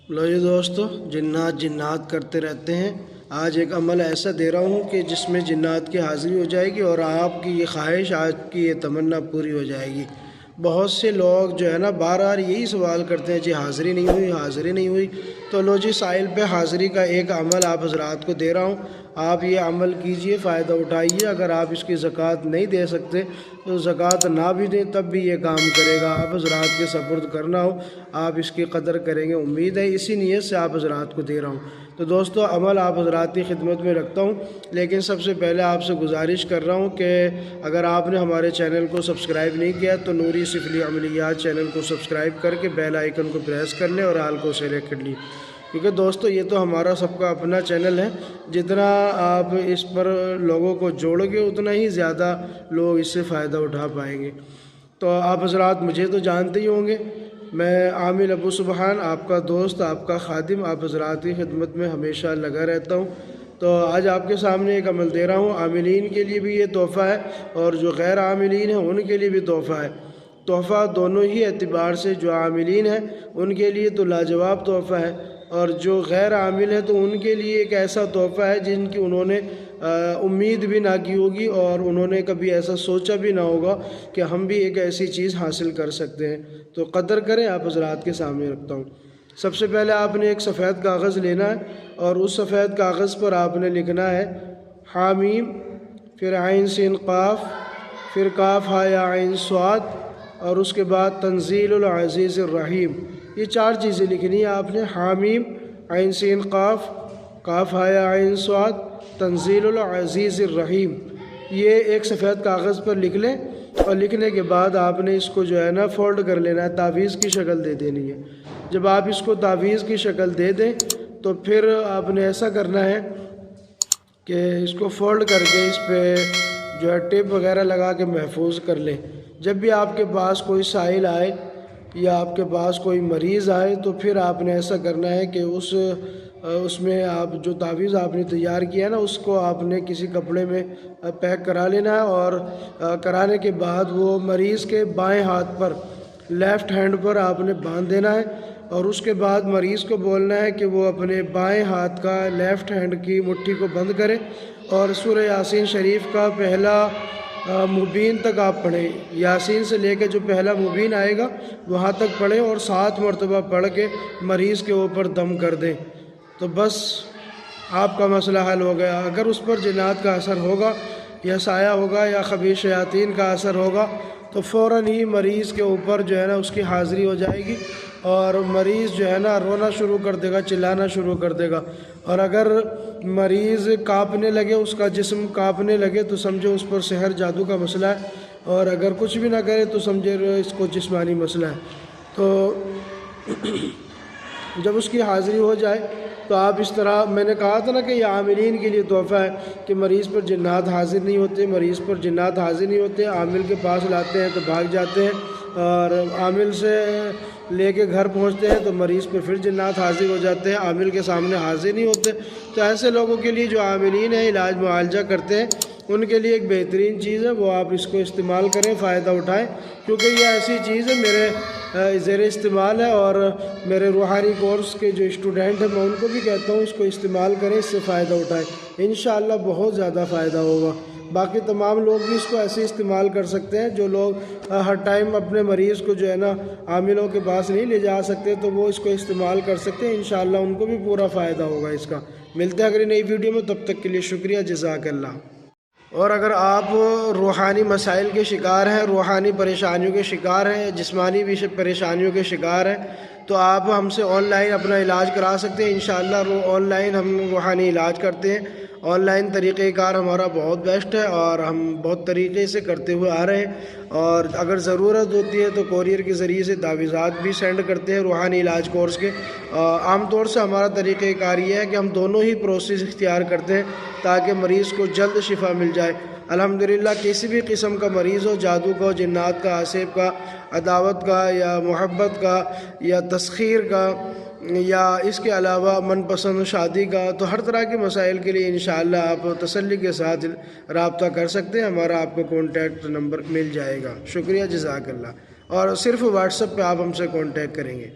لو جی دوستو، جنات کرتے رہتے ہیں۔ آج ایک عمل ایسا دے رہا ہوں کہ جس میں جنات کی حاضری ہو جائے گی اور آپ کی یہ خواہش، آج کی یہ تمنا پوری ہو جائے گی۔ بہت سے لوگ جو ہے نا بار بار یہی سوال کرتے ہیں، جی حاضری نہیں ہوئی، حاضری نہیں ہوئی۔ تو لو جی، سائل پہ حاضری کا ایک عمل آپ حضرات کو دے رہا ہوں، آپ یہ عمل کیجئے، فائدہ اٹھائیے۔ اگر آپ اس کی زکوٰۃ نہیں دے سکتے تو زکوٰۃ نہ بھی دیں تب بھی یہ کام کرے گا۔ آپ حضرات کے سپرد کرنا ہو، آپ اس کی قدر کریں گے، امید ہے اسی نیت سے آپ حضرات کو دے رہا ہوں۔ تو دوستو، عمل آپ حضرات کی خدمت میں رکھتا ہوں، لیکن سب سے پہلے آپ سے گزارش کر رہا ہوں کہ اگر آپ نے ہمارے چینل کو سبسکرائب نہیں کیا تو نوری سفلی عملیات چینل کو سبسکرائب کر کے بیل آئیکن کو پریس کر لیں اور آل کو سلیکٹ کر لیں، کیونکہ دوستو یہ تو ہمارا سب کا اپنا چینل ہے۔ جتنا آپ اس پر لوگوں کو جوڑو گے اتنا ہی زیادہ لوگ اس سے فائدہ اٹھا پائیں گے۔ تو آپ حضرات مجھے تو جانتے ہی ہوں گے، میں عامل ابو سبحان، آپ کا دوست، آپ کا خادم، آپ حضرات کی خدمت میں ہمیشہ لگا رہتا ہوں۔ تو آج آپ کے سامنے ایک عمل دے رہا ہوں، عاملین کے لیے بھی یہ تحفہ ہے اور جو غیر عاملین ہیں ان کے لیے بھی تحفہ ہے۔ تحفہ دونوں ہی اعتبار سے، جو عاملین ہیں ان کے لیے تو لاجواب تحفہ ہے، اور جو غیر عامل ہے تو ان کے لیے ایک ایسا تحفہ ہے جن کی انہوں نے امید بھی نہ کی ہوگی اور انہوں نے کبھی ایسا سوچا بھی نہ ہوگا کہ ہم بھی ایک ایسی چیز حاصل کر سکتے ہیں۔ تو قدر کریں، آپ حضرات کے سامنے رکھتا ہوں۔ سب سے پہلے آپ نے ایک سفید کاغذ لینا ہے اور اس سفید کاغذ پر آپ نے لکھنا ہے حامیم، پھر عین سین قاف، پھر کاف ہا یا عین صاد، اور اس کے بعد تنزیل العزیز الرحیم۔ یہ چار چیزیں لکھنی ہیں آپ نے، حامیم، عین سین قاف، کاف ہا یا عین صاد، تنزیل العزیز الرحیم۔ یہ ایک سفید کاغذ پر لکھ لیں اور لکھنے کے بعد آپ نے اس کو جو ہے نا فولڈ کر لینا ہے، تعویذ کی شکل دے دینی ہے۔ جب آپ اس کو تعویذ کی شکل دے دیں تو پھر آپ نے ایسا کرنا ہے کہ اس کو فولڈ کر کے اس پہ جو ہے ٹیپ وغیرہ لگا کے محفوظ کر لیں۔ جب بھی آپ کے پاس کوئی سائل آئے یا آپ کے پاس کوئی مریض آئے تو پھر آپ نے ایسا کرنا ہے کہ اس میں آپ جو تعویذ آپ نے تیار کیا ہے نا، اس کو آپ نے کسی کپڑے میں پیک کرا لینا ہے، اور کرانے کے بعد وہ مریض کے بائیں ہاتھ پر، لیفٹ ہینڈ پر آپ نے باندھ دینا ہے، اور اس کے بعد مریض کو بولنا ہے کہ وہ اپنے بائیں ہاتھ کا لیفٹ ہینڈ کی مٹھی کو بند کرے اور سورہ یاسین شریف کا پہلا مبین تک آپ پڑھیں۔ یاسین سے لے کے جو پہلا مبین آئے گا وہاں تک پڑھیں اور 7 مرتبہ پڑھ کے مریض کے اوپر دم کر دیں، تو بس آپ کا مسئلہ حل ہو گیا۔ اگر اس پر جنات کا اثر ہوگا یا سایہ ہوگا یا خبیث شیاطین کا اثر ہوگا تو فوراً ہی مریض کے اوپر جو ہے نا اس کی حاضری ہو جائے گی اور مریض جو ہے نا رونا شروع کر دے گا، چلانا شروع کر دے گا۔ اور اگر مریض کانپنے لگے، اس کا جسم کانپنے لگے تو سمجھو اس پر سحر جادو کا مسئلہ ہے، اور اگر کچھ بھی نہ کرے تو سمجھے اس کو جسمانی مسئلہ ہے۔ تو جب اس کی حاضری ہو جائے تو آپ اس طرح، میں نے کہا تھا نا کہ یہ عاملین کے لیے تحفہ ہے کہ مریض پر جنات حاضر نہیں ہوتے، مریض پر جنات حاضر نہیں ہوتے، عامل کے پاس لاتے ہیں تو بھاگ جاتے ہیں، اور عامل سے لے کے گھر پہنچتے ہیں تو مریض پہ پھر جنات حاضر ہو جاتے ہیں، عامل کے سامنے حاضر نہیں ہوتے۔ تو ایسے لوگوں کے لیے جو عاملین ہیں، علاج معالجہ کرتے ہیں، ان کے لیے ایک بہترین چیز ہے، وہ آپ اس کو استعمال کریں، فائدہ اٹھائیں، کیونکہ یہ ایسی چیز ہے میرے زیر استعمال ہے، اور میرے روحانی کورس کے جو اسٹوڈنٹ ہیں میں ان کو بھی کہتا ہوں اس کو استعمال کریں، اس سے فائدہ اٹھائیں، انشاءاللہ بہت زیادہ فائدہ ہوگا۔ باقی تمام لوگ بھی اس کو ایسے استعمال کر سکتے ہیں، جو لوگ ہر ٹائم اپنے مریض کو جو ہے نا عاملوں کے پاس نہیں لے جا سکتے تو وہ اس کو استعمال کر سکتے ہیں، انشاءاللہ ان کو بھی پورا فائدہ ہوگا اس کا۔ ملتے ہیں اگلی نئی ویڈیو میں، تب تک کے لیے شکریہ، جزاک اللہ۔ اور اگر آپ روحانی مسائل کے شکار ہیں، روحانی پریشانیوں کے شکار ہیں، جسمانی بھی پریشانیوں کے شکار ہیں، تو آپ ہم سے آن لائن اپنا علاج کرا سکتے ہیں، انشاءاللہ آن لائن ہم روحانی علاج کرتے ہیں۔ آن لائن طریقہ کار ہمارا بہت بیسٹ ہے اور ہم بہت طریقے سے کرتے ہوئے آ رہے ہیں، اور اگر ضرورت ہوتی ہے تو کوریئر کے ذریعے سے تعویذات بھی سینڈ کرتے ہیں روحانی علاج کورس کے۔ عام طور سے ہمارا طریقہ کار یہ ہے کہ ہم دونوں ہی پروسیس اختیار کرتے ہیں تاکہ مریض کو جلد شفا مل جائے۔ الحمدللہ کسی بھی قسم کا مریض ہو، جادو کا، جنات کا، آسیب کا، عداوت کا، یا محبت کا، یا تسخیر کا، یا اس کے علاوہ من پسند شادی کا، تو ہر طرح کے مسائل کے لیے انشاءاللہ آپ تسلی کے ساتھ رابطہ کر سکتے ہیں، ہمارا آپ کو کانٹیکٹ نمبر مل جائے گا۔ شکریہ، جزاک اللہ۔ اور صرف واٹس ایپ پہ آپ ہم سے کانٹیکٹ کریں گے۔